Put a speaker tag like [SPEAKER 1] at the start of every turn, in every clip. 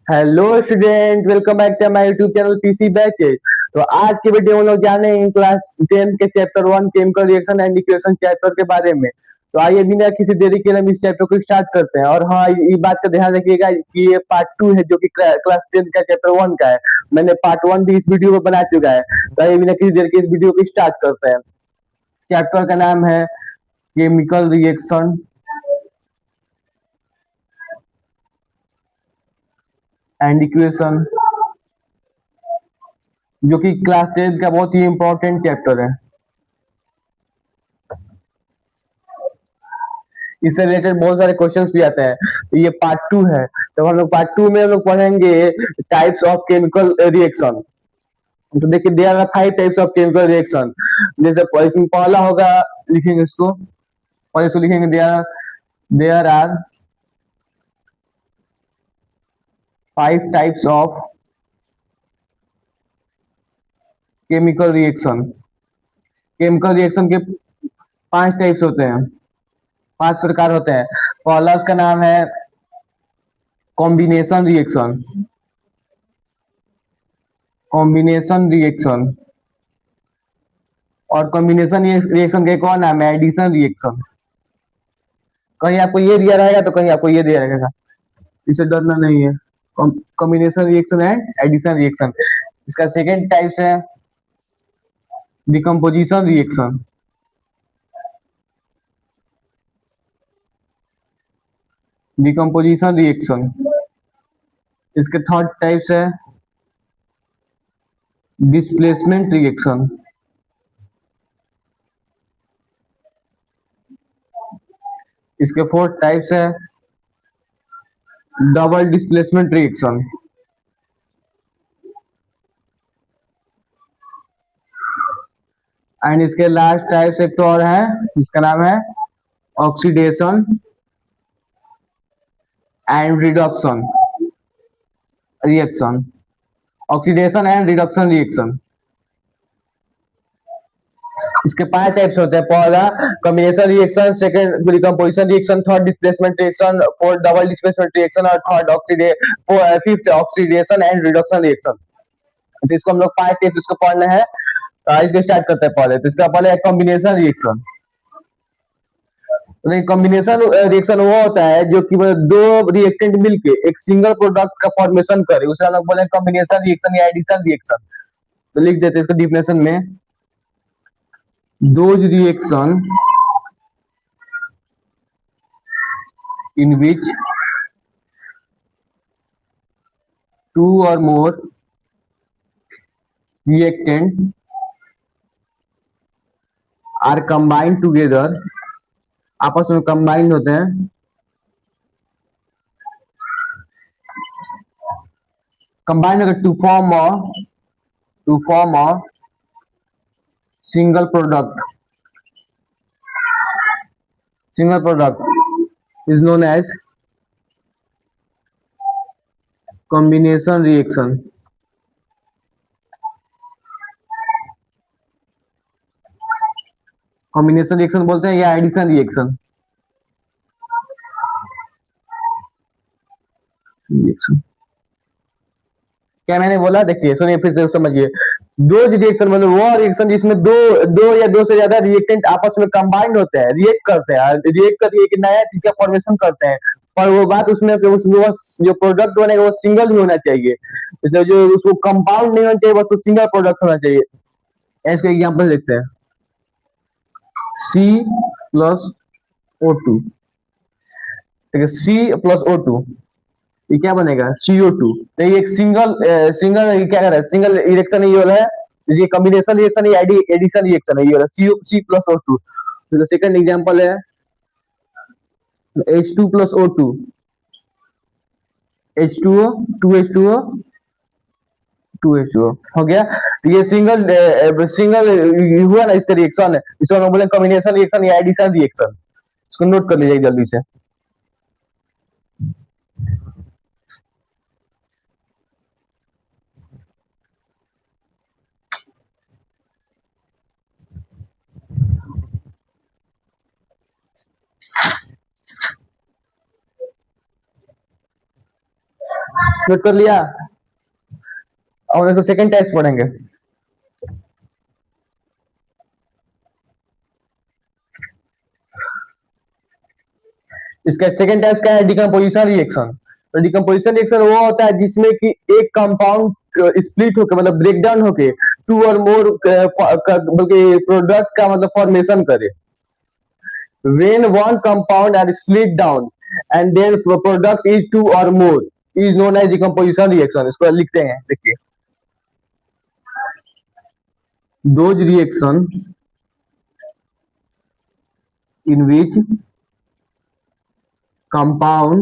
[SPEAKER 1] Hello student, welcome back to my YouTube channel PC batches. तो आज की video में हम लोग जानेंगे क्लास 10 के chapter 1 chemical reaction and equation chapter के बारे में। तो आइए बिना किसी देरी के लिए हम इस चैप्टर को स्टार्ट करते हैं। और हाँ, ये बात का ध्यान रखिएगा कि ये पार्ट 2 है जो कि क्लास 10 का चैप्टर 1 का है। मैंने पार्ट 1 भी इस वीडियो में बना चुका है। तो आइए बिना किसी देर के इस वीडियो को स्टार्ट करते हैं। चैप्टर का नाम है केमिकल रिएक्शन एंड इक्वेशन, जो कि क्लास 10 का बहुत ही इंपॉर्टेंट चैप्टर है। इससे रिलेटेड बहुत सारे क्वेश्चंस भी आते हैं। तो ये पार्ट 2 है। तो हम लोग पार्ट 2 में हम लोग पढ़ेंगे टाइप्स ऑफ केमिकल रिएक्शन। तो देखिए, there are 5 types of chemical reaction. जैसे इसमें पहला होगा, लिखेंगे इसको, और इसको लिखेंगे there are 5 types of chemical reaction. Chemical reaction के 5 टाइप्स होते हैं, 5 प्रकार होते हैं। पहला उसका नाम है कॉम्बिनेशन रिएक्शन। Combination reaction. और कॉम्बिनेशन रिएक्शन के कौन नाम है? Addition reaction. कहीं आपको ये दिया रहेगा तो कहीं आपको ये दिया रहेगा, इसे डरना नहीं है। Combination reaction and addition reaction. इसका सेकेंड टाइप्स है डिकम्पोजिशन रिएक्शन। Decomposition reaction. इसके थर्ड टाइप्स है डिस्प्लेसमेंट रिएक्शन। इसके फोर्थ टाइप्स है डबल डिस्प्लेसमेंट रिएक्शन। एंड इसके लास्ट टाइप्स एक तो और है जिसका नाम है oxidation and reduction reaction. Oxidation and reduction reaction. इसके 5 टाइप्स होते हैं। पहला combination reaction, second decomposition reaction, third displacement reaction, fourth double displacement reaction और fifth oxidation and reduction reaction. तो इसको हम लोग 5 टाइप्स इसको पढ़ना है। तो इसको स्टार्ट करते हैं पहले। तो इसका पहले कॉम्बिनेशन रिएक्शन। तो कॉम्बिनेशन रिएक्शन वो होता है जो कि दो रिएक्टेंट मिलके एक सिंगल प्रोडक्ट का फॉर्मेशन करे, उसे हम लोग बोले कॉम्बिनेशन रिएक्शन या एडिशन रिएक्शन। तो लिख देते हैं इसको डिफिनेशन में, those reaction in which two or more reactant are combined together, आपस में कंबाइंड होते हैं, कंबाइंड होकर to form a single product. Single product is known as combination reaction. Combination reaction बोलते हैं या एडिशन रिएक्शन। क्या मैंने बोला? देखिए, सुनिए फिर से समझिए। दो रिएक्शन मतलब वो रिएक्शन जिसमें दो दो या दो से ज्यादा रिएक्टेंट आपस में कंबाइंड होते हैं, रिएक्ट करते हैं, रिएक्ट करके एक नया चीज का फॉर्मेशन करते हैं। पर वो बात उसमें कि जो प्रोडक्ट बनेगा वो सिंगल ही होना चाहिए। जैसे जो उसको कंपाउंड नहीं होना चाहिए, बस वो सिंगल प्रोडक्ट होना चाहिए। इसका एग्जाम्पल देखते हैं, C+O2। ठीक है, C+O2 ये क्या बनेगा? CO2। तो ये एक सिंगल सिंगल क्या कर रहा है? सिंगल रिएक्शन ये वाला है। ये कॉम्बिनेशन रिएक्शन है, एडिशन रिएक्शन है ये वाला C+O2। तो सेकंड एग्जांपल है H2+O2। H2O 2H2O 2H2O हो गया। तो ये सिंगल सिंगल हुआ ना, इसका रिएक्शन है। इसको हम बोले कॉम्बिनेशन रिएक्शन या एडिशन रिएक्शन। इसको नोट कर लीजिए जल्दी से। नोट कर लिया। और इसको सेकंड टेस्ट पढ़ेंगे। इसका सेकंड टाइप का है डिकम्पोजिशन रिएक्शन। तो डिकम्पोजिशन रिएक्शन वो होता है जिसमें कि एक कंपाउंड स्प्लिट होके मतलब ब्रेक डाउन होके टू और मोर बल्कि प्रोडक्ट का मतलब फॉर्मेशन करे। When one compound are split down and their product is two or more is known as decomposition reaction। इसको लिखते हैं, देखिए। Those reaction in which compound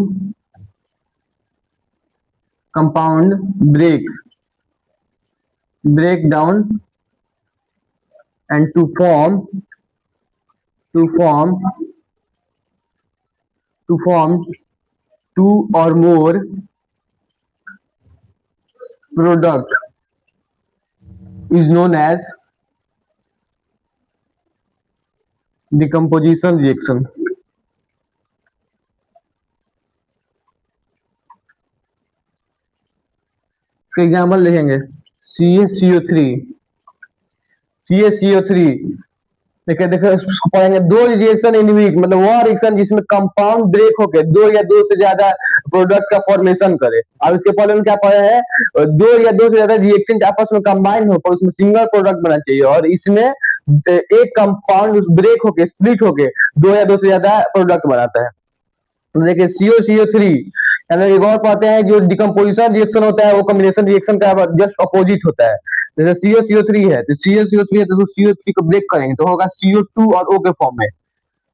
[SPEAKER 1] break down and to form two or more product is known as decomposition reaction। इसका example लिखेंगे CaCO3। देखिए पढ़ेंगे दो reaction इन विच मतलब वो रिएक्शन जिसमें कंपाउंड ब्रेक होके दो या दो से ज्यादा प्रोडक्ट का फॉर्मेशन करे। अब इसके पहले क्या पढ़े हैं, दो या दो से ज्यादा रिएक्टेंट आपस में कंबाइन होकर उसमें सिंगल प्रोडक्ट बना चाहिए और इसमें एक कंपाउंड ब्रेक होके स्प्लिट होके दो या दो से ज्यादा प्रोडक्ट बनाता है। तो देखिए CaCO3 एक और पाते हैं जो डिकम्पोजिशन रिएक्शन होता है वो कॉम्बिनेशन रिएक्शन का जस्ट अपोजिट होता है। जैसे CaCO3 है तो CaCO3 है तो CO3 को ब्रेक करेंगे तो होगा CO2 और O के फॉर्म में।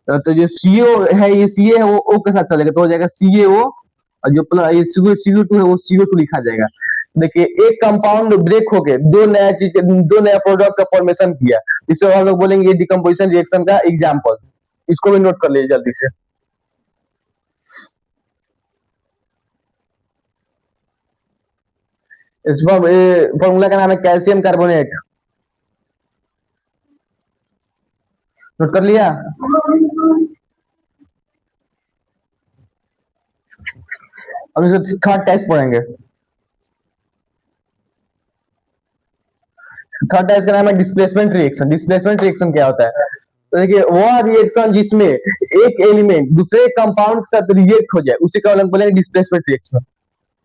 [SPEAKER 1] तो जो CO है ये Ca है वो O के साथ चलेगा तो हो जाएगा CaO और जो ये CO2 है वो CO2 लिखा जाएगा। देखिए एक कंपाउंड ब्रेक होके दो नया प्रोडक्ट का फॉर्मेशन किया, इससे हम लोग बोलेंगे डिकम्पोजिशन रिएक्शन का एग्जाम्पल। इसको भी नोट कर लीजिए जल्दी से। इस फॉर्मूला का नाम है कैल्शियम कार्बोनेट। नोट कर लिया। अब इसे थर्ड टेस्ट पढ़ेंगे। थर्ड टेस्ट का नाम है डिस्प्लेसमेंट रिएक्शन। डिस्प्लेसमेंट रिएक्शन क्या होता है, तो देखिए वो रिएक्शन जिसमें एक एलिमेंट दूसरे कंपाउंड के साथ रिएक्ट हो जाए उसी का बोलेंगे डिस्प्लेसमेंट रिएक्शन।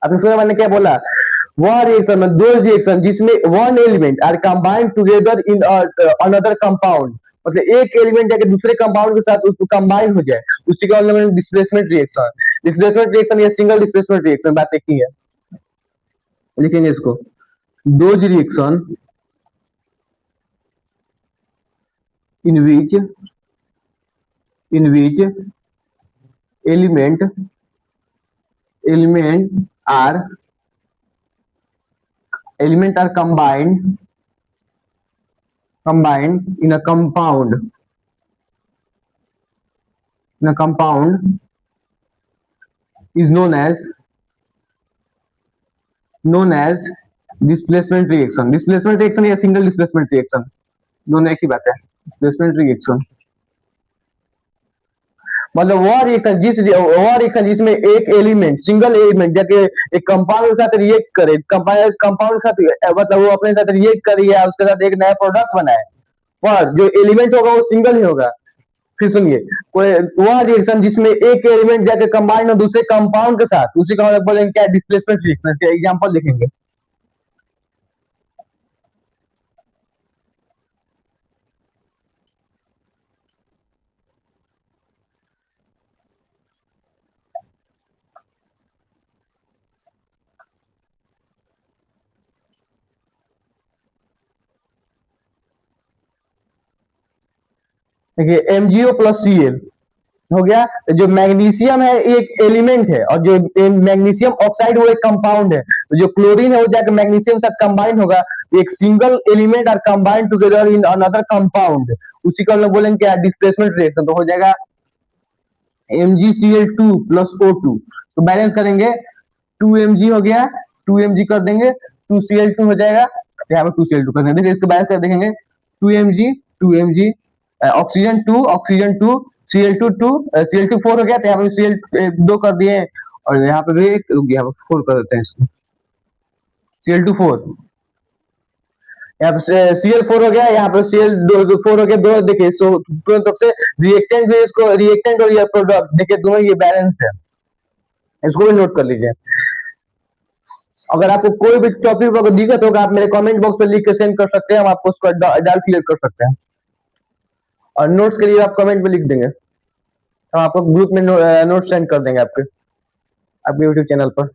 [SPEAKER 1] अब इसमें मैंने क्या बोला, वह रिएक्शन में दो रिएक्शन जिसमें one element are combined together in another compound मतलब एक एलिमेंट जाके दूसरे कंपाउंड के साथ उसको कंबाइन हो जाए उसी का डिस्प्लेसमेंट रिएक्शन। डिस्प्लेसमेंट रिएक्शन या सिंगल डिस्प्लेसमेंट रिएक्शन बात एक ही है। लिखेंगे इसको दो reaction in which element are combined in a compound is known as displacement reaction। displacement reaction या single displacement reaction दोनों एक ही बात है। डिस्प्लेसमेंट रिएक्शन मतलब वो रिएक्शन जिसमें एक एलिमेंट सिंगल एलिमेंट जाके एक कंपाउंड के साथ रिएक्ट करे, कंपाउंड के साथ मतलब वो अपने साथ रिएक्ट करी है उसके साथ एक नया प्रोडक्ट बनाए पर जो एलिमेंट होगा वो सिंगल ही होगा। फिर सुनिए कोई वह रिएक्शन जिसमें एक एलिमेंट जाके कंबाइन हो दूसरे कंपाउंड के साथ उसी का मतलब बोलेंगे क्या डिस्प्लेसमेंट रिएक्शन। का एग्जांपल देखेंगे। देखिए MgO प्लस Cl हो गया। जो मैग्नीशियम है एक एलिमेंट है और जो मैग्नीशियम ऑक्साइड वो एक कंपाउंड है। तो जो क्लोरीन है वो जाकर मैग्नीशियम साथ कंबाइन होगा एक single element are combined together in another compound उसी को हम लोग बोलेंगे क्या डिस्प्लेसमेंट रिएक्शन। तो हो जाएगा MgCl2 प्लस O2 तो बैलेंस करेंगे 2Mg हो गया 2Mg कर देंगे 2Cl2 हो जाएगा यहाँ पर 2Cl2 कर देंगे। इसको बैलेंस कर देखेंगे 2Mg ऑक्सीजन 2 Cl2 2 Cl2 4 हो गया तो यहाँ पे Cl 2 कर दिए और यहाँ पे भी 4 कर देते हैं इसको। Cl2 4, यहाँ पे Cl4 हो गया, यहाँ पे Cl4 हो गया, दोनों देखिए सो तुरंत से रिएक्टेंट भी इसको रिएक्टेंट और ये प्रोडक्ट देखिए दोनों ये बैलेंस है, इसको भी नोट कर लीजिए। अगर आपको कोई भी टॉपिक अगर दिक्कत होगा आप मेरे कमेंट बॉक्स पे लिख के सेंड कर सकते हैं, हम आपको उसका डाल क्लियर कर सकते हैं। और नोट्स के लिए आप कमेंट में लिख देंगे, हम आपको ग्रुप में नोट सेंड कर देंगे आपके यूट्यूब चैनल पर।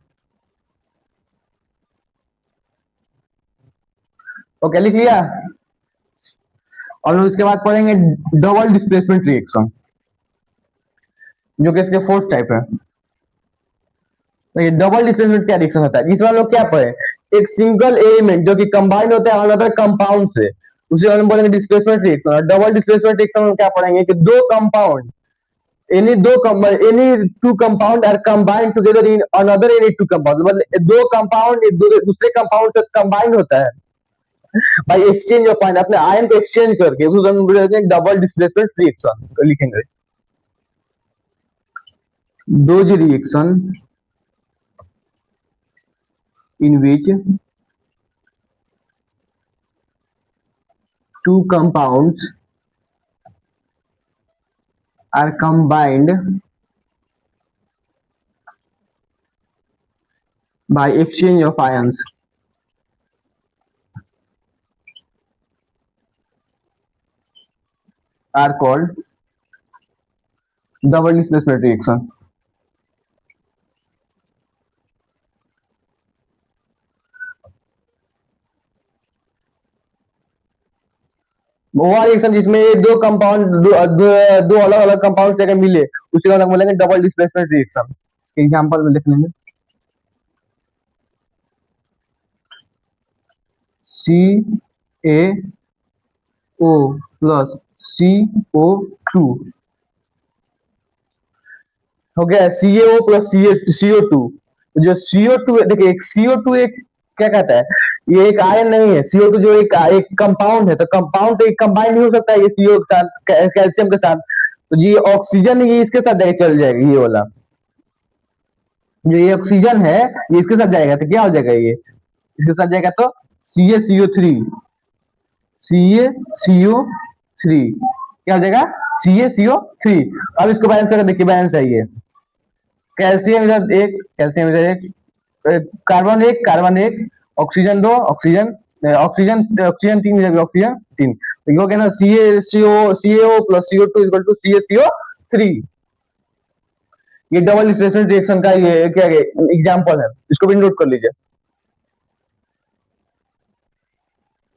[SPEAKER 1] ओके, लिख लिया। और उसके बाद पढ़ेंगे डबल डिस्प्लेसमेंट रिएक्शन, जो कि इसके फोर्थ टाइप है। तो ये डबल डिस्प्लेसमेंट क्या रिएक्शन होता है, इसमें हम लोग क्या पढ़े, एक सिंगल एलिमेंट जो कि कंबाइंड होता है अनदर कंपाउंड से, उसे हम बोलेंगे डिस्प्लेसमेंट रिएक्शन। और डबल डिस्प्लेसमेंट रिएक्शन में क्या पढ़ेंगे कि दो compound any two compound are combined together in another any two compound, मतलब दो कंपाउंड एक दूसरे कंपाउंड से कंबाइन होता है बाय एक्सचेंज ऑफ आयन, अपने आयन को एक्सचेंज करके, उसको हम बोलते हैं डबल डिस्प्लेसमेंट रिएक्शन। तो लिखेंगे those reaction in which two compounds are combined by exchange of ions are called double displacement reaction। वो रिएक्शन जिसमें ये दो कंपाउंड दो अलग अलग कंपाउंड से अगर मिले उसे हम बोलेंगे डबल डिस्प्लेसमेंट रिएक्शन। एग्जांपल में लिख लेंगे CaO प्लस CO2 हो गया, CaO प्लस CO2। जो CO2 देखिए, एक CO2 एक क्या कहता है, ये एक आयन नहीं है। CO2 जो एक कंपाउंड है, तो कंपाउंड एक कंबाइन नहीं हो सकता है ये CO के साथ, कैल्शियम के साथ। तो ये ऑक्सीजन ये इसके साथ जाके चल जाएगा, ये वाला जो ये ऑक्सीजन है ये इसके साथ जाएगा, तो क्या हो जाएगा, ये इसके साथ जाएगा तो CaCO3 क्या हो जाएगा, CaCO3। अब इसको बैलेंस करके देखिए, बैलेंस है ये कैल्शियम इधर एक, कैल्शियम इधर एक, कार्बन एक, ऑक्सीजन दो, ऑक्सीजन तीन, इधर ऑक्सीजन तीन, तो क्या ना CaO plus CO2 equal to CaCO3। ये डबल डिस्प्लेसमेंट रिएक्शन का ये क्या एग्जांपल है, इसको भी नोट कर लीजिए।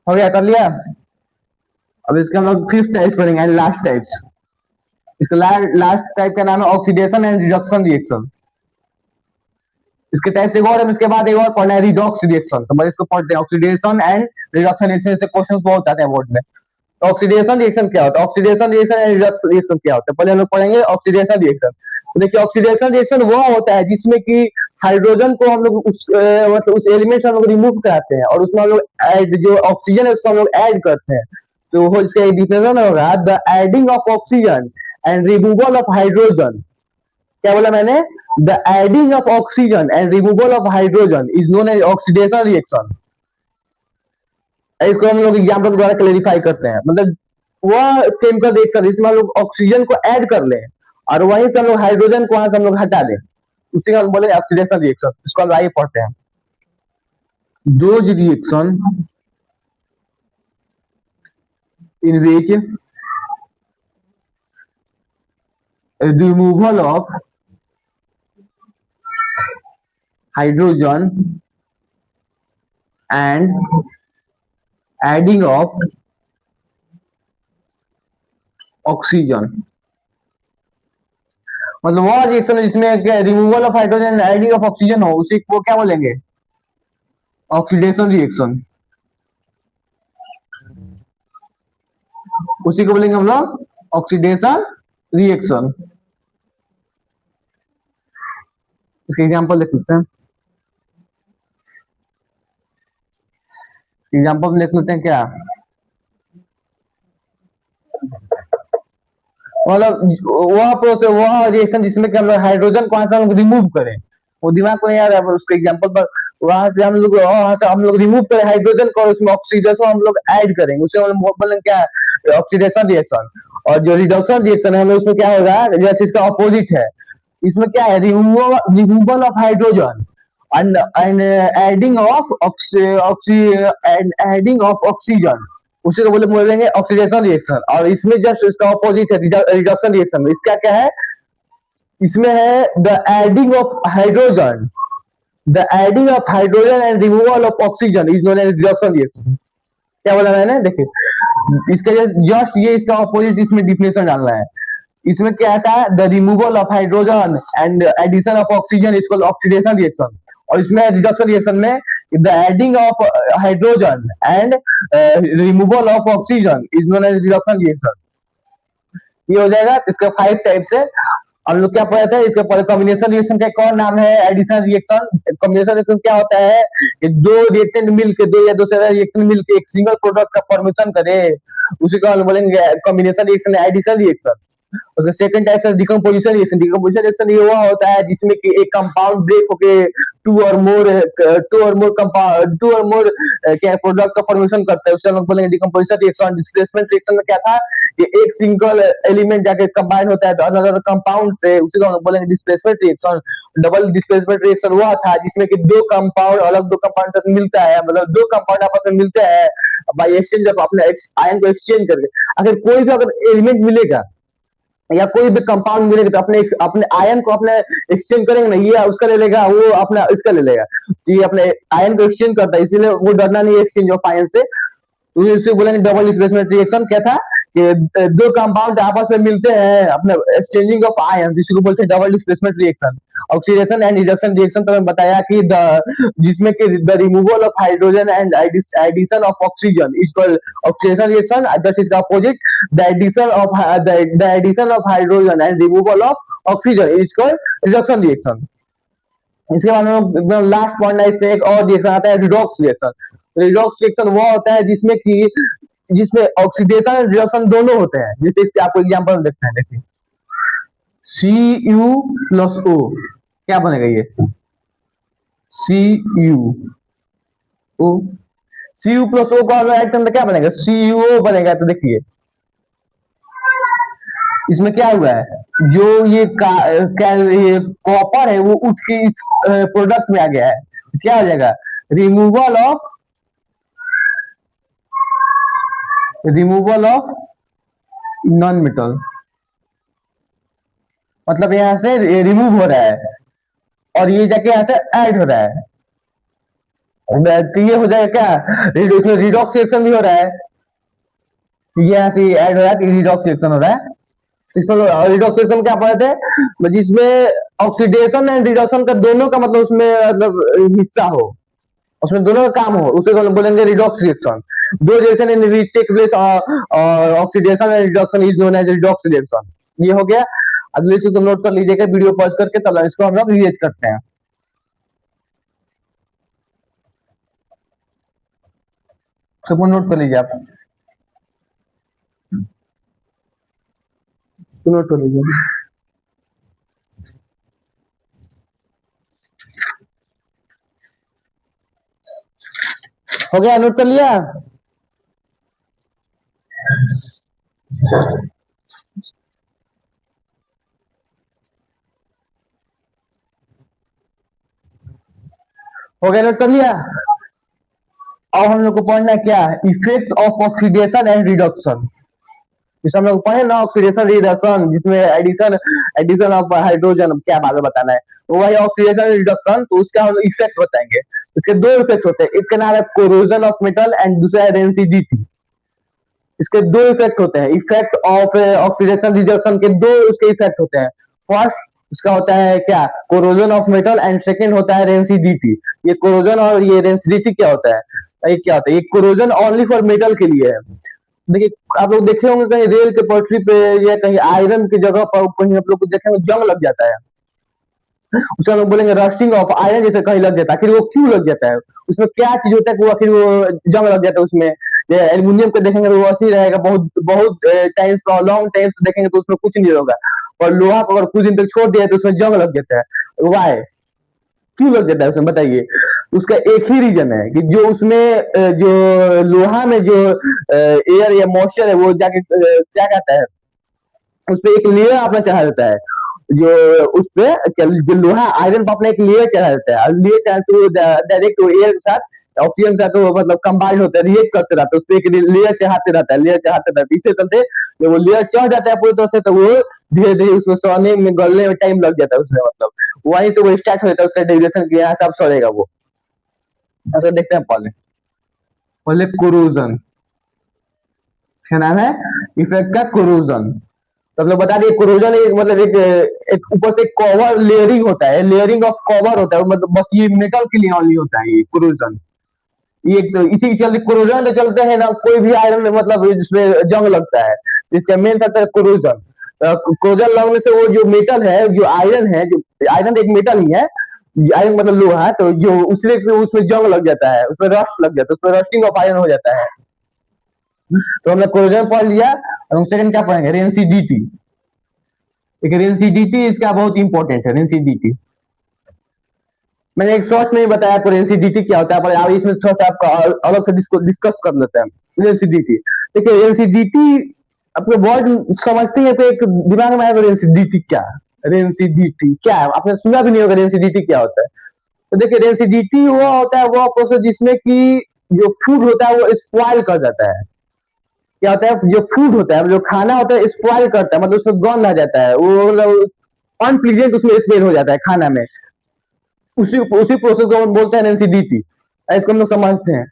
[SPEAKER 1] हो गया, कर लिया। अब इसका हम लोग फिफ्थ टाइप पढ़ेंगे, लास्ट टाइप्स। इसका लास्ट टाइप का नाम है ऑक्सीडेशन एंड रिडक्शन रिएक्शन। इसके टाइप एक और है, इसके बाद एक और पढ़ना है रिडॉक्स रिएक्शन। तो इसको पढ़ते हैं, ऑक्सीडेशन एंड रिडक्शन रिएक्शन से क्वेश्चंस बहुत आते हैं बोर्ड में। तो ऑक्सीडेशन रिएक्शन क्या होता है, oxidation reaction and reduction reaction क्या होता है, पहले हम लोग पढ़ेंगे ऑक्सीडेशन रिएक्शन। तो देखिए, ऑक्सीडेशन रिएक्शन वो होता है जिसमें कि हाइड्रोजन को हम लोग मतलब उस एलिमेंट से हम लोग रिमूव कराते हैं और उसमें हम लोग जो ऑक्सीजन है उसको हम लोग ऐड करते हैं। तो वो इसका एक डिफिनेशन होगा, the adding of oxygen and removal of hydrogen. क्या बोला मैंने, the adding of oxygen and removal of hydrogen is known as oxidation reaction. इसको हम लोग एग्जांपल द्वारा क्लेरिफाई करते हैं, मतलब वह केमिकल रिएक्शन जिसमें हम लोग ऑक्सीजन को ऐड कर लें और वहीं से हम लोग हाइड्रोजन को वहां से हम लोग हटा दें, उसी को हम बोले ऑक्सीडेशन रिएक्शन। इसको हम आगे पढ़ते हैं, those reaction in which removal of hydrogen and adding of oxygen, मतलब वो रिएक्शन है जिसमें क्या removal of hydrogen adding of oxygen हो, उसी को क्या बोलेंगे, ऑक्सीडेशन रिएक्शन। उसी को बोलेंगे हम लोग ऑक्सीडेशन रिएक्शन। इसके एग्जांपल देख लेते हैं, एग्जांपल देख लेते हैं क्या, मतलब वह प्रोसेस वह रिएक्शन जिसमें कि हम लोग हाइड्रोजन को हम लोग रिमूव करें, वो दिमाग को नहीं आ रहा है उसके एग्जांपल पर, वहां से हम लोग रिमूव करें हाइड्रोजन को और उसमें ऑक्सीजन को हम लोग ऐड करेंगे, उसे हम लोग बोलेंगे क्या, ऑक्सीडेशन रिएक्शन। और जो रिडक्शन रिएक्शन है हमें उसमें क्या होगा, जैसे इसका अपोजिट है, इसमें क्या है, removal of hydrogen and adding of adding of oxygen, उसी को बोलेंगे ऑक्सीडेशन रिएक्शन। और इसमें जस्ट इसका अपोजिट है रिडक्शन रिएक्शन में, इसका क्या है, इसमें है the adding of hydrogen and removal of oxygen is known as reduction reaction. क्या बोला मैंने, देखिए इसका जस्ट ये इसका ऑपोजिट इसमें डिफिनेशन डालना है। इसमें क्या था, the removal of hydrogen and addition of oxygen is called oxidation reaction. और इसमें रिडक्शन रिएक्शन में the adding of hydrogen and removal of oxygen is known as reduction reaction. ये हो जाएगा। इसका 5 टाइप से हम लोग क्या पढ़े थे, इसके पहले कॉम्बिनेशन रिएक्शन का एक और नाम है एडिशन रिएक्शन। कॉम्बिनेशन रिएक्शन क्या होता है कि दो रिएक्टेंट मिलके, दो या दो से ज्यादा रिएक्टेंट मिलके एक सिंगल प्रोडक्ट का फॉर्मेशन करे, उसी को हम बोलेंगे कॉम्बिनेशन रिएक्शन, एडिशन रिएक्शन। उसका सेकंड टाइप है डिकम्पोजिशन रिएक्शन। डिकम्पोजिशन रिएक्शन ये हुआ होता है जिसमें कि एक कंपाउंड ब्रेक होके टू और मोर क्या प्रोडक्ट का फॉर्मेशन करता है, उसे हम लोग बोलेंगे डिकम्पोजिशन रिएक्शन। डिस्प्लेसमेंट रिएक्शन में क्या था कि एक सिंगल एलिमेंट जाके कंबाइन होता है तो अदर कंपाउंड से, उसी को हम लोग बोलेंगे displacement reaction. Double displacement reaction हुआ था जिसमें कि दो कंपाउंड अलग दो कंपाउंड तक मिलता है, मतलब दो कंपाउंड आपस में मिलते हैं बाय एक्सचेंज ऑफ अपने आयन को एक्सचेंज करके। अगर कोई भी अगर एलिमेंट मिलेगा या कोई भी कंपाउंड मिलेगा तो अपने अपने आयन को अपने एक्सचेंज करेंगे ना, ये उसका ले लेगा, वो अपना इसका ले लेगा। ये अपने आयन को एक्सचेंज करता है, इसीलिए वो डरना नहीं है एक्सचेंज ऑफ आयन से। तो इसे बोलेंगे डबल डिस्प्लेसमेंट रिएक्शन। क्या था कि दो कंपाउंड आपस में मिलते हैं अपने एक्सचेंजिंग ऑफ आयन, जिसको बोलते हैं double displacement reaction. Oxidation and reduction reaction तो मैंने बताया कि जिसमें कि the removal of hydrogen and addition of oxygen is called oxidation reaction. Just इसका opposite the addition of hydrogen and removal of oxygen is called reduction reaction. इसके बाद में एकदम लास्ट पॉइंट है, इसमें एक और रिएक्शन आता है रिडॉक्स रिएक्शन। रिडॉक्स रिएक्शन वो होता है जिसमें ऑक्सीडेशन और रिडक्शन दोनों होते हैं। जैसे इसके आपको एग्जांपल देखते हैं, देखिए Cu प्लस O क्या बनेगा, ये Cu प्लस O का ऐड करने क्या बनेगा, CuO बनेगा। तो देखिए इसमें क्या हुआ है, जो ये कॉपर है वो उठ के इस प्रोडक्ट में आ गया है, क्या हो जाएगा, रिमूवल ऑफ नॉन मेटल, मतलब यहां से रिमूव हो रहा है और ये जाके यहां से ऐड हो रहा है। तो ये हो जाएगा क्या, रिडॉक्स रिएक्शन भी हो रहा है, ये यहाँ से ऐड हो रहा है, रिडॉक्स रिएक्शन हो रहा है। रिडॉक्स रिएक्शन क्या पढ़े थे, जिसमें ऑक्सीडेशन एंड रिडक्शन का दोनों का मतलब उसमें मतलब हिस्सा हो, उसमें दोनों का काम हो, उसे बोलेंगे रिडॉक्स रिएक्शन। दो reaction in which take place oxidation and reduction is known as redox reaction. ये हो गया। अगले से तुम नोट कर लीजिएगा वीडियो पॉज करके, तब इसको हम लोग रिवाइज करते हैं। सब नोट कर लीजिए, आप नोट कर लीजिए। हो गया, नोट कर लिया। हो गया, नोट कर लिया। अब हम लोग को पढ़ना क्या, effect of oxidation and reduction. इस हम लोग पढ़े ना ऑक्सीडेशन रिडक्शन, जिसमें एडिशन ऑफ हाइड्रोजन, क्या बाद में बताना है, तो वही ऑक्सीडेशन रिडक्शन। तो उसका हम लोग इफेक्ट बताएंगे। इसके दो इफेक्ट होते हैं, एक का नाम है कोरोजन ऑफ मेटल एंड दूसरा है रेंसिडिटी। इसके दो इफेक्ट होते हैं, इफेक्ट ऑफ ऑक्सीडेशन रिडक्शन के दो उसके इफेक्ट होते हैं। फर्स्ट उसका होता है क्या, corrosion of metal and second होता है रेंसिडिटी। ये कोरोजन और ये रेंसिडिटी क्या होता है, ये क्या होता है, ये कोरोजन ओनली फॉर मेटल के लिए है। देखिए आप लोग देखे होंगे कहीं रेल के पटरी पे या कहीं आयरन की जगह पर कहीं आप लोग को देखे जंग लग जाता है, उसे हम लोग बोलेंगे रस्टिंग ऑफ आयरन, जैसे कहीं लग जाता है। आखिर वो क्यों लग जाता है, उसमें क्या चीज होता है कि वो आखिर वो जंग लग जाता है उसमें। एल्यूमिनियम को देखेंगे तो वो ऐसे ही रहेगा, बहुत बहुत टाइम्स लॉन्ग टाइम्स देखेंगे तो उसमें कुछ नहीं होगा। और लोहा को अगर कुछ दिन तक छोड़ दिया तो उसमें जंग लग जाता है। वाई, क्यों लग जाता है उसमें, बताइए। उसका एक ही रीजन है कि जो उसमें जो लोहा में जो एयर या मॉइस्चर है वो जाके क्या कहता है, उस पे एक लेयर अपना चढ़ा देता है। जो उस पे जो लोहा आयरन पर अपना एक लेयर चढ़ा देता है, और लेयर चढ़ाने से वो डायरेक्ट एयर के साथ ऑक्सीजन के साथ वो मतलब कंबाइन होता है, रिएक्ट करते रहता है, उस पे एक लेयर चढ़ाते रहता है, लेयर चढ़ाते रहता है। इसे चलते जब वो लेयर चढ़ जाता है पूरी तरह से, तो वो धीरे धीरे उसमें सड़ने में गलने में टाइम लग जाता है उसमें, मतलब वहीं से वो स्टार्ट हो जाता है उसका डिग्रेडेशन के यहाँ से अब सड़ेगा वो। ऐसा देखते हैं पहले, पहले कोरोजन, क्या नाम है इफेक्ट का, कोरोजन। तो हम लोग बता दिए कोरोजन एक मतलब एक ऊपर से कवर लेयरिंग होता है, लेयरिंग ऑफ कवर होता है, मतलब बस ये मेटल के लिए ओनली होता है ये कोरोजन। ये तो इसी के चलते कोरोजन के चलते है ना, कोई भी आयरन में मतलब जिसमें जंग लगता है, इसका मेन फैक्टर है कोरोजन। कोरोजन लगने से वो जो मेटल है, जो आयरन है, जो आयरन एक मेटल ही है, आयरन मतलब लोहा है, तो जो उसमें उसमें जंग लग जाता है, उसमें रस्ट लग जाता है, उसमें रस्टिंग ऑफ आयरन हो जाता है। तो हमने कोरोजन पढ़ लिया, और हम सेकंड क्या पढ़ेंगे, रेनसीडीटी। एक रेनसीडीटी इसका बहुत इंपॉर्टेंट है, रेनसीडीटी। मैंने एक शॉर्ट में ही बताया आपको रेनसीडीटी क्या होता है, पर आप इसमें थोड़ा सा आपका अलग से डिस्कस कर लेते हैं रेनसीडीटी। देखिए रेनसीडीटी अपने वर्ड समझते हैं तो एक दिमाग में आएगा रेनसीडीटी क्या, रेनसीडीटी क्या है, आपने सुना भी नहीं होगा रेनसीडीटी क्या होता है। तो देखिए रेनसीडीटी वो होता है वो प्रोसेस जिसमें कि जो फूड होता है वो स्पॉइल कर जाता है। क्या होता है, जो फूड होता है, जो खाना होता है स्पॉइल करता है, मतलब उसमें गंध आ जाता है, वो मतलब अनप्लीजेंट उसमें स्मेल हो जाता है खाना में। उसी उसी प्रोसेस को हम बोलते हैं एनसीडीटी। इसको हम लोग समझते हैं।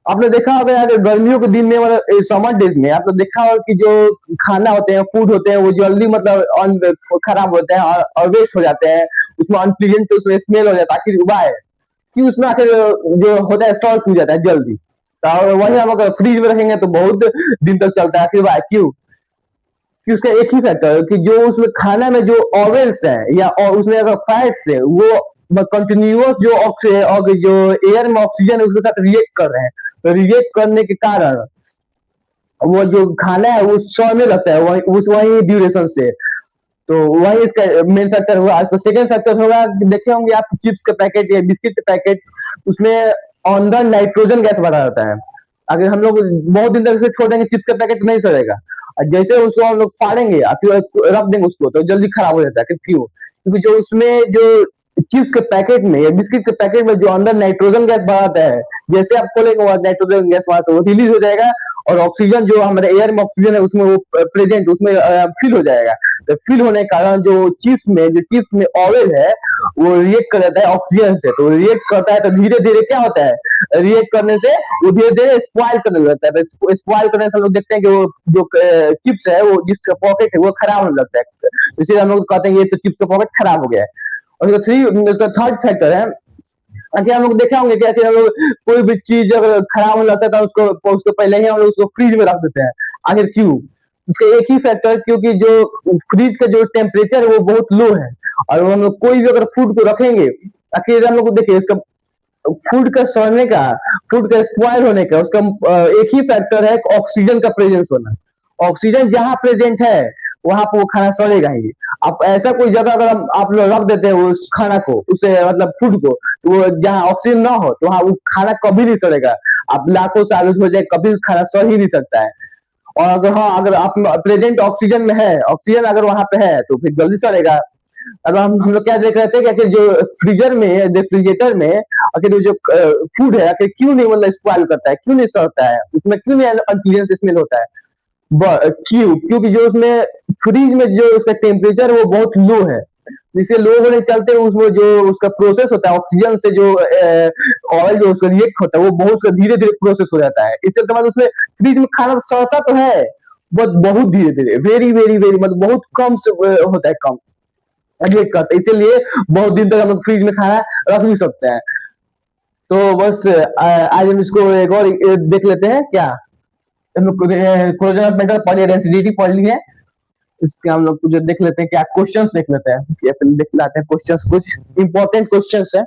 [SPEAKER 1] आपने देखा होगा यार गर्मियों के दिन में मतलब समर डेज में आपने देखा होगा कि जो खाना होते हैं, फूड होते हैं, वो जल्दी मतलब खराब होते हैं और वेस्ट हो जाते हैं, उसमें अनप्लीजेंट उसमें स्मेल हो जाता है। आखिर वाई कि उसमें आखिर जो होता है स्टॉल हो जाता है जल्दी। तो वही हम अगर फ्रिज में रखेंगे तो बहुत दिन तक चलता है। आखिर वाई क्यों, कि उसका एक ही फैक्टर है कि जो उसमें खाना में जो ऑयल्स है या और उसमें अगर फैट्स है वो कंटिन्यूअस जो एयर में ऑक्सीजन है उसके साथ रिएक्ट कर रहे हैं, तो रिएक्ट करने के कारण वो जो खाना है वो सड़ने लगता है वही उस वही ड्यूरेशन से। तो वही इसका मेन फैक्टर हुआ। इसका सेकंड फैक्टर होगा, देखे होंगे आप चिप्स के पैकेट या बिस्किट के पैकेट, उसमें अंदर नाइट्रोजन गैस भरा रहता है। अगर हम लोग बहुत दिन तक इसे छोड़ देंगे चिप्स का पैकेट नहीं सड़ेगा, और जैसे उसको हम लोग फाड़ेंगे और फिर रख देंगे उसको तो जल्दी खराब हो जाता है। क्यों, क्योंकि जो उसमें जो चिप्स के पैकेट में या बिस्किट के पैकेट में जो अंदर नाइट्रोजन गैस भरा रहता है, जैसे आप खोलेंगे वो नाइट्रोजन गैस वहां से वो रिलीज हो जाएगा, और ऑक्सीजन जो हमारे एयर में ऑक्सीजन है उसमें वो प्रेजेंट उसमें फिल हो जाएगा। तो फिल होने के कारण जो चिप्स में ऑयल है वो रिएक्ट कर जाता है ऑक्सीजन से, तो रिएक्ट करता है तो धीरे धीरे क्या होता है, रिएक्ट करने से वो धीरे धीरे स्पॉइल करने लगता है। तो स्पॉइल करने से हम लोग देखते हैं कि वो जो चिप्स है वो जिसका पॉकेट है वो खराब होने लगता है। इसीलिए हम लोग कहते हैं ये तो चिप्स का पॉकेट खराब हो गया है। और उसका थर्ड फैक्टर है, आखिर हम लोग देखे होंगे कि आखिर हम लोग कोई भी चीज अगर खराब होने लगता है तो उसको उसको पहले ही हम लोग उसको फ्रिज में रख देते हैं। आखिर क्यों, उसका एक ही फैक्टर, क्योंकि जो फ्रिज का जो टेम्परेचर है वो बहुत लो है, और हम लोग कोई भी अगर फूड को रखेंगे, आखिर हम लोग को देखिए इसका फूड का सड़ने का, फूड का स्पॉइल होने का उसका एक ही फैक्टर है, ऑक्सीजन का प्रेजेंस होना। ऑक्सीजन जहां प्रेजेंट है वहां पर वो खाना सड़ेगा ही। आप ऐसा कोई जगह अगर आप लोग रख देते हैं उस खाना को, उसे मतलब फूड को, तो वो जहाँ ऑक्सीजन ना हो तो वहाँ वो खाना कभी नहीं सड़ेगा। आप लाखों साल हो जाए कभी खाना सड़ ही नहीं सकता है। और अगर हाँ अगर आप प्रेजेंट ऑक्सीजन में है, ऑक्सीजन अगर वहां पे है तो फिर जल्दी सड़ेगा। अब हम लोग क्या देख रहे थे कि आखिर जो फ्रीजर में रेफ्रिजरेटर में आखिर जो फूड है आखिर क्यों नहीं मतलब स्पॉइल करता है, क्यों नहीं सड़ता है, उसमें क्यों नहीं अनप्लीजेंट स्मेल होता है। क्यों, क्योंकि जो उसमें फ्रीज में जो उसका टेम्परेचर वो बहुत लो है, जिससे लो होने के चलते उसमें जो उसका प्रोसेस होता है ऑक्सीजन से जो ऑयल जो उसका रिएक्ट होता है वो बहुत धीरे धीरे प्रोसेस हो जाता है। इससे मतलब उसमें फ्रीज में खाना सड़ता तो है बट बहुत धीरे धीरे, वेरी वेरी वेरी मतलब बहुत कम से होता है, कम रिएक्ट करता है। इसीलिए बहुत दिन तक हम लोग फ्रिज में खाना रख भी सकते हैं। तो बस आज हम इसको एक और देख लेते हैं क्या, हम लोग क्लोजन ऑफ मेटल पढ़ लिया, डेंसिटी पढ़ ली है, इसके हम लोग कुछ देख लेते हैं क्या, क्वेश्चंस देख लेते हैं, या फिर देख लाते हैं क्वेश्चंस, कुछ इंपॉर्टेंट क्वेश्चंस है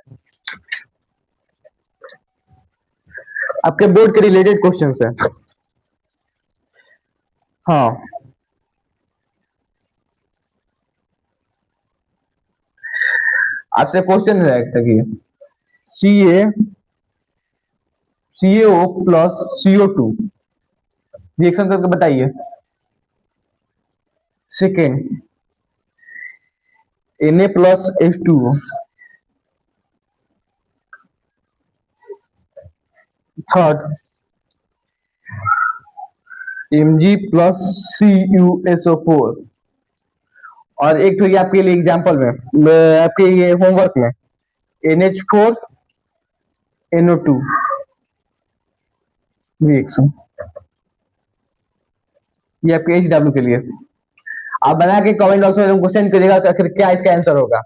[SPEAKER 1] आपके बोर्ड के रिलेटेड क्वेश्चंस है। हाँ, आपसे क्वेश्चन है कि सी ए CaO प्लस CO2 रिएक्शन करके बताइए। Second Na plus H2O। Third Mg plus CuSO4। और एक तो ये आपके लिए एग्जाम्पल में आपके ये होमवर्क में NH4NO2 रिएक्शन, ये आपके HW के लिए। आप बना के कमेंट बॉक्स में हमको सेंड करिएगा तो आखिर क्या इसका आंसर होगा।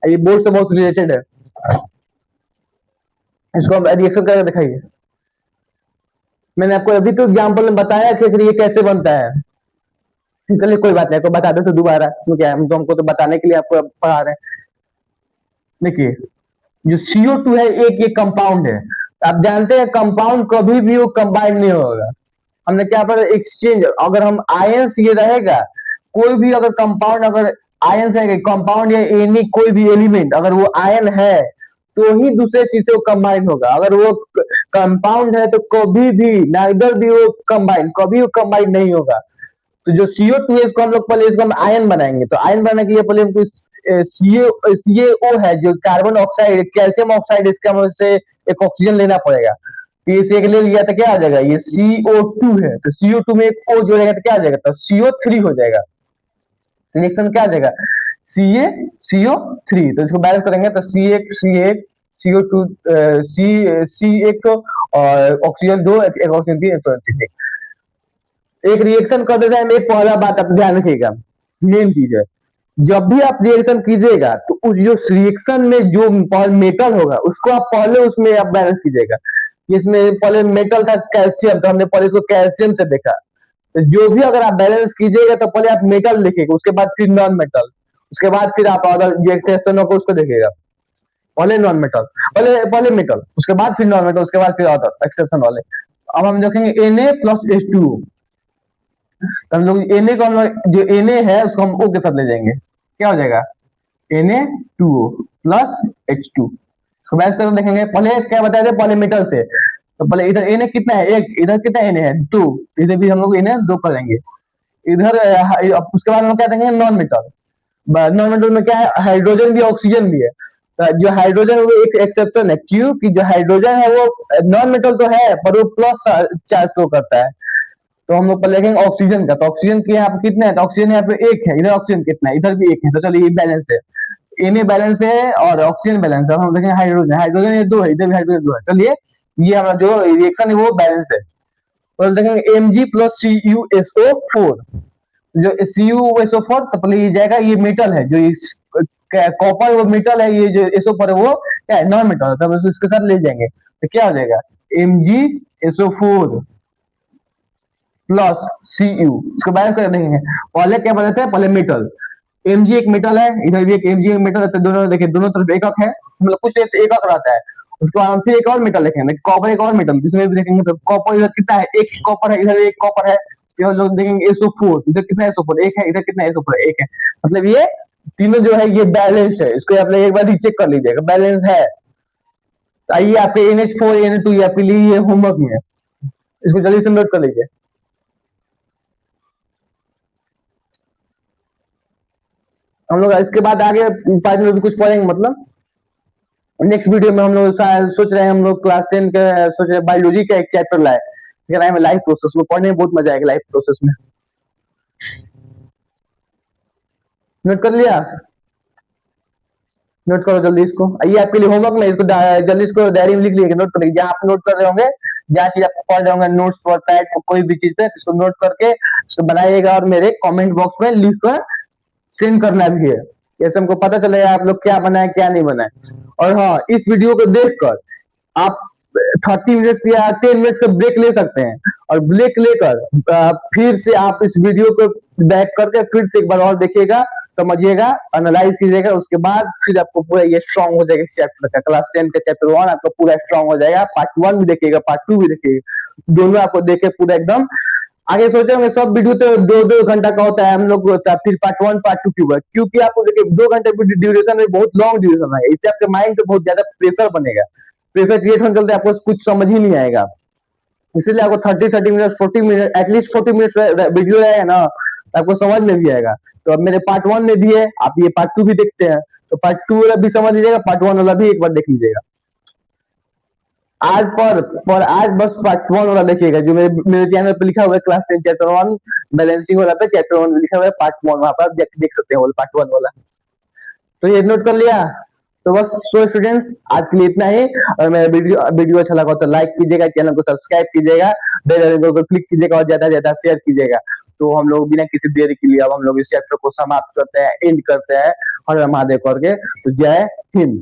[SPEAKER 1] ये बोर्ड से बहुत रिलेटेड है, इसको आप रिएक्शन करके दिखाइए। मैंने आपको अभी तो एग्जाम्पल में बताया कि ये कैसे बनता है। चलिए कोई बात नहीं, आपको बता दो तो दोबारा, क्योंकि हम तो हमको तो बताने के लिए आपको पढ़ा रहे हैं। देखिए जो CO2 है एक ये कंपाउंड है, आप जानते हैं कंपाउंड कभी भी वो कंबाइन नहीं होगा। हमने क्या पर एक्सचेंज, अगर हम आयंस ये रहेगा, कोई भी अगर कंपाउंड अगर आयंस है कंपाउंड या एनी कोई भी एलिमेंट अगर वो आयन है तो ही दूसरे चीज से वो कंबाइन होगा। अगर वो कंपाउंड है तो कभी भी नाइदर भी वो कंबाइन, कभी वो कंबाइन नहीं होगा। तो जो CO2 है इसको हम लोग पहले इसको हम आयन बनाएंगे, तो आयन बनाने के लिए पहले हमको CaO है जो कार्बन ऑक्साइड कैल्शियम ऑक्साइड, इसका हमसे एक ऑक्सीजन लेना पड़ेगा। तो इसे एक ले लिया तो क्या आ जाएगा, ये CO2 है, तो CO2 में एक O जोड़ेगा तो क्या आ जाएगा, तो CO3 हो जाएगा। रिएक्शन क्या आ जाएगा, CO3। तो इसको बैलेंस करेंगे तो C1 CO2 C1 और ऑक्सीजन 2 एक ऑक्सीजन 3 एक रिएक्शन करते टाइम एक पहला बात आप ध्यान रखिएगा, मेन चीज है, जब भी आप रिएक्शन कीजिएगा तो उस जो रिएक्शन में जो मेटल होगा उसको आप पहले उसमें आप बैलेंस कीजिएगा। इसमें पहले मेटल था कैल्शियम, तो हमने पहले इसको कैल्शियम से देखा। तो जो भी अगर आप बैलेंस कीजिएगा तो पहले आप मेटल लिखिएगा, उसके बाद फिर नॉन मेटल, उसके बाद फिर आप अगर जो एक्सेप्शन होगा उसको देखिएगा। पहले नॉन मेटल, पहले मेटल, उसके बाद फिर नॉन मेटल, उसके बाद फिर अदर एक्सेप्शन वाले। अब हम देखेंगे Na प्लस H2O। हम लोग Na को हम लोग जो Na है उसको हम O के साथ ले जाएंगे, क्या हो जाएगा Na2O प्लस H2। इसको बैलेंस करके देखेंगे। पहले क्या बताए थे, पहले मेटल से, तो पहले इधर Na कितना है, एक, इधर कितना Na है 2, इधर भी हम लोग Na 2 कर लेंगे। इधर उसके बाद हम क्या देंगे नॉन मेटल। नॉन मेटल में क्या है, हाइड्रोजन भी ऑक्सीजन भी है। तो जो हाइड्रोजन वो एक एक्सेप्शन है, क्यों कि जो हाइड्रोजन है वो नॉन मेटल तो है पर वो प्लस चार्ज शो करता है। तो हम लोग पहले देखेंगे ऑक्सीजन का, तो ऑक्सीजन के यहाँ पे कितना है, तो ऑक्सीजन यहाँ पे एक है, इधर ऑक्सीजन कितना है, इधर भी एक है। तो चलिए ये बैलेंस है, Na बैलेंस है और ऑक्सीजन बैलेंस है। हम देखेंगे हाइड्रोजन, हाइड्रोजन ये 2 है, इधर भी हाइड्रोजन 2 है। चलिए ये हमारा जो रिएक्शन है वो बैलेंस है। तो देखेंगे Mg प्लस CuSO4, जो CuSO4 तो पहले ये जाएगा, ये मेटल है, जो कॉपर वो मेटल है, ये जो SO4 है वो क्या है, नॉन मेटल है, तो हम इसके साथ ले जाएंगे तो क्या हो जाएगा MgSO4 प्लस Cu। इसको बैलेंस कर देंगे। पहले क्या बताते हैं, पहले मेटल, Mg एक मेटल है, इधर भी एक Mg मेटल है, तो दोनों देखिए दोनों तरफ एकक है, मतलब कुछ एकक रहता है। उसके बाद हम फिर एक और मेटल देखेंगे, कॉपर एक और मेटल, जिसमें भी देखेंगे तो कॉपर इधर कितना है, एक कॉपर है, इधर एक कॉपर है। फिर लोग देखेंगे SO4, इधर कितना SO4 एक है, इधर कितना SO4 एक है। मतलब ये तीनों जो है ये बैलेंस है, इसको आप एक बार रीचेक कर लीजिएगा, बैलेंस है। तो आइए आपके NH4 Na2 ये आपके लिए ये होमवर्क में है, इसको जल्दी से नोट कर लीजिए। हम लोग इसके बाद आगे 5 मिनट भी कुछ पढ़ेंगे, मतलब नेक्स्ट वीडियो में हम लोग सोच रहे हैं, हम लोग क्लास 10 का सोच रहे हैं बायोलॉजी का एक चैप्टर लाए, लाइफ प्रोसेस में पढ़ने में बहुत मजा आएगा, लाइफ प्रोसेस में। नोट कर लिया, नोट करो जल्दी इसको। आइए आपके लिए होमवर्क में इसको जल्दी इसको डायरी में लिख लीजिए, नोट कर लीजिए, जहाँ आप नोट कर रहे होंगे, जहाँ चीज आप पढ़ रहे होंगे नोट्स पर पैड पर कोई भी चीज है, इसको नोट करके इसको बनाइएगा और मेरे कमेंट बॉक्स में लिख कर सेंड करना भी है, जैसे हमको पता चलेगा आप लोग क्या बनाए क्या नहीं बनाए। और हाँ, इस वीडियो को देखकर आप 30 मिनट या 10 मिनट का ब्रेक ले सकते हैं, और ब्रेक लेकर फिर से आप इस वीडियो को बैक करके फिर से एक बार और देखिएगा, समझिएगा, एनालाइज कीजिएगा, उसके बाद फिर आपको पूरा ये स्ट्रांग हो जाएगा। इस चैप्टर का क्लास 10 का चैप्टर 1 आपका पूरा स्ट्रांग हो जाएगा। पार्ट 1 भी देखिएगा, पार्ट 2 भी देखिएगा, दोनों आपको देखे पूरा एकदम आगे। सोचे होंगे सब वीडियो तो 2-2 घंटा का होता है, हम लोग फिर पार्ट 1 पार्ट 2 क्यों है, क्योंकि आपको देखिए 2 घंटे ड्यूरेशन में बहुत लॉन्ग ड्यूरेशन है, इससे आपके माइंड पे बहुत ज्यादा प्रेशर बनेगा। प्रेशर क्रिएट होने चलते आपको कुछ समझ ही नहीं आएगा। इसीलिए आपको 30-30 minute 40 minute at least 40 minute video रहेगा ना, तो आपको समझ में भी आएगा। तो अब मेरे पार्ट 1 में भी है, आप ये पार्ट 2 भी देखते हैं, तो पार्ट 2 वाला भी समझ लीजिएगा, पार्ट 1 वाला भी एक बार देख लीजिएगा। आज पर आज बस पार्ट 1 वाला देखिएगा, जो मेरे चैनल पे लिखा हुआ है क्लास 10 चैप्टर 1 बैलेंसिंग वाला पे चैप्टर 1 लिखा हुआ है पार्ट 1, वहां पर आप देख सकते हैं वो पार्ट 1 वाला। तो ये नोट कर लिया। तो बस सो स्टूडेंट्स, आज के लिए इतना ही। और मेरा वीडियो अच्छा लगा तो लाइक कीजिएगा, चैनल को सब्सक्राइब कीजिएगा, बेल आइकन को क्लिक कीजिएगा और ज्यादा से ज्यादा शेयर कीजिएगा। तो हम लोग बिना किसी देरी के लिए अब हम लोग इस चैप्टर को समाप्त करते हैं, एंड करते हैं, हर महादेव करके। तो जय हिंद।